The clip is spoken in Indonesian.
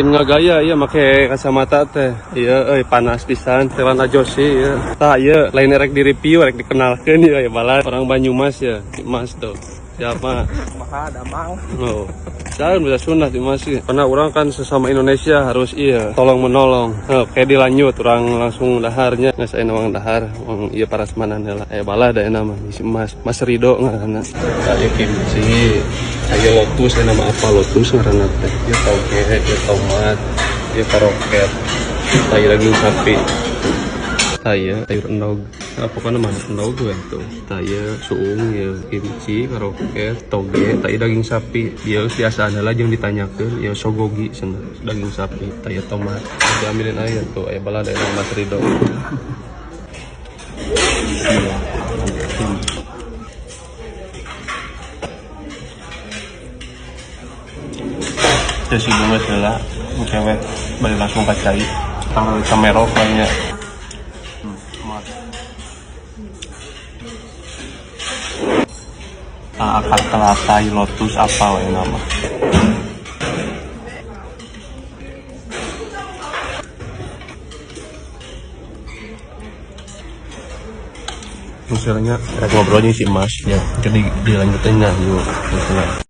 Nggak gaya ya make kacamata teh. Iya panas pisan celana Joshi ya. Tah ieu lain rek di review rek dikenalkeun ya bala orang Banyumas ya. Mas tuh. Siapa? Maha damang. Oh. Jangan bisa sunah di Mas. Karena orang kan sesama Indonesia harus iya tolong menolong. Oke dilanjut orang langsung daharnya nggak saya nawang dahar. Wong iya parasmanan lah. Bala ada nama si Mas Rido ngaranna. Saya kimchi. Saya lotus, nama apa lotus ngaranna teh. Dia toge, dia tomat, dia karoket, saya daging sapi, saya sayur endog. Apa kan nama endog gue tuh? Saya suung ya kimchi, karoket, toge, saya daging sapi. Dia biasa adalah yang ditanyakan ya sogogi sana daging sapi, saya tomat. Diambilin aja tuh, bala ada nama Mas Rido. Jadi bunga adalah cewek balik langsung ke cai tanggal kamera banyak akar telatai lotus apa yang nama misalnya ngobrolnya si Mas ya jadi dilanjutin yuk misalnya